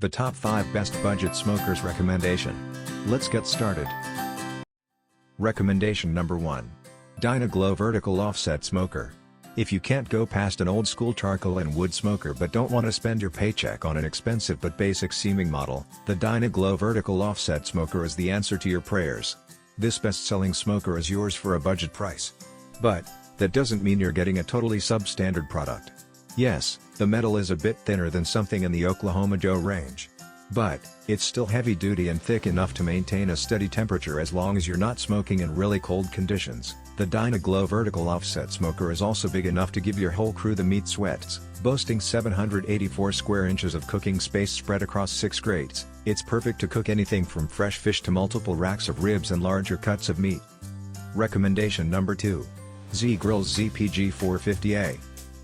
The top 5 best budget smokers recommendation. Let's get started. Recommendation number 1. Dynaglow Vertical Offset Smoker. If you can't go past an old school charcoal and wood smoker but don't want to spend your paycheck on an expensive but basic seeming model, the Dynaglow Vertical Offset Smoker is the answer to your prayers. This best-selling smoker is yours for a budget price. But that doesn't mean you're getting a totally substandard product. Yes, the metal is a bit thinner than something in the Oklahoma Joe range. But it's still heavy-duty and thick enough to maintain a steady temperature as long as you're not smoking in really cold conditions. The Dynaglow Vertical Offset Smoker is also big enough to give your whole crew the meat sweats, boasting 784 square inches of cooking space spread across 6 grates. It's perfect to cook anything from fresh fish to multiple racks of ribs and larger cuts of meat. Recommendation number 2. ZGrills ZPG 450A.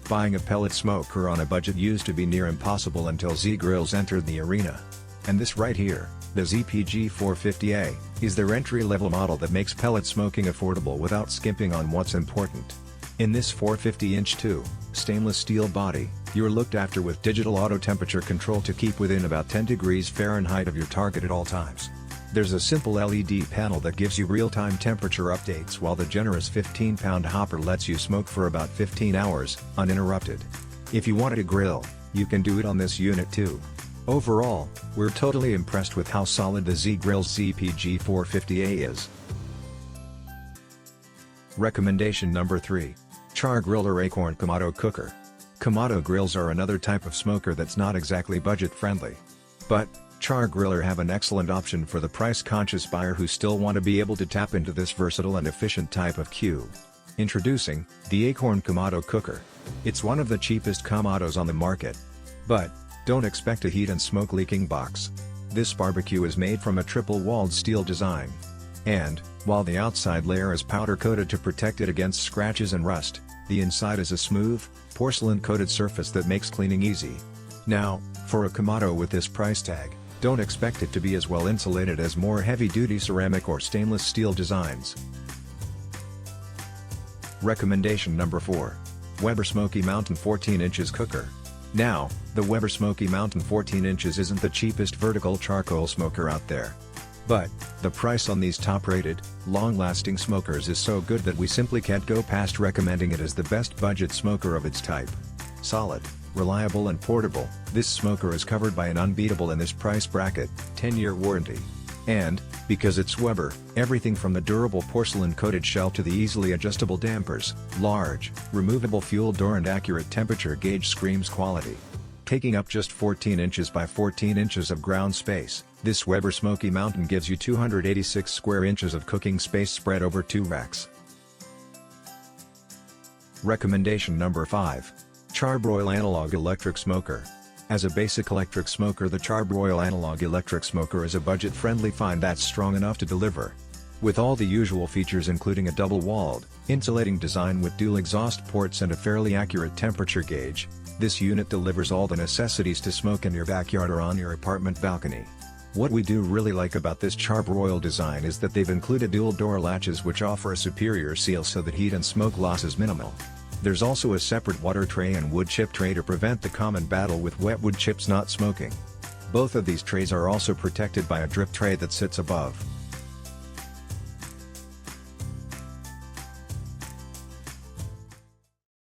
Buying a pellet smoker on a budget used to be near impossible until ZGrills entered the arena. And this right here, the ZPG 450A, is their entry-level model that makes pellet smoking affordable without skimping on what's important. In this 450-inch stainless steel body, you're looked after with digital auto temperature control to keep within about 10 degrees Fahrenheit of your target at all times. There's a simple LED panel that gives you real-time temperature updates, while the generous 15-pound hopper lets you smoke for about 15 hours, uninterrupted. If you wanted a grill, you can do it on this unit too. Overall, we're totally impressed with how solid the ZGrills ZPG 450A is. Recommendation number 3. CharGriller Acorn Kamado Cooker. Kamado grills are another type of smoker that's not exactly budget-friendly. But CharGriller have an excellent option for the price-conscious buyer who still want to be able to tap into this versatile and efficient type of Q. Introducing the Acorn Kamado Cooker. It's one of the cheapest Kamados on the market. But don't expect a heat and smoke leaking box. This barbecue is made from a triple-walled steel design. And while the outside layer is powder-coated to protect it against scratches and rust, the inside is a smooth, porcelain-coated surface that makes cleaning easy. Now, for a Kamado with this price tag, don't expect it to be as well insulated as more heavy-duty ceramic or stainless steel designs. Recommendation number 4. Weber Smoky Mountain 14 inches Cooker. Now, the Weber Smoky Mountain 14 inches isn't the cheapest vertical charcoal smoker out there. But the price on these top-rated, long-lasting smokers is so good that we simply can't go past recommending it as the best budget smoker of its type. Solid, reliable and portable, this smoker is covered by an unbeatable in this price bracket, 10-year warranty. And, because it's Weber, everything from the durable porcelain-coated shell to the easily adjustable dampers, large, removable fuel door and accurate temperature gauge screams quality. Taking up just 14 inches by 14 inches of ground space, this Weber Smoky Mountain gives you 286 square inches of cooking space spread over 2 racks. Recommendation number 5. CharBroil Analog Electric Smoker. As a basic electric smoker, the CharBroil Analog Electric Smoker is a budget-friendly find that's strong enough to deliver. With all the usual features including a double-walled, insulating design with dual exhaust ports and a fairly accurate temperature gauge, this unit delivers all the necessities to smoke in your backyard or on your apartment balcony. What we do really like about this CharBroil design is that they've included dual door latches which offer a superior seal so that heat and smoke loss is minimal. There's also a separate water tray and wood chip tray to prevent the common battle with wet wood chips not smoking. Both of these trays are also protected by a drip tray that sits above.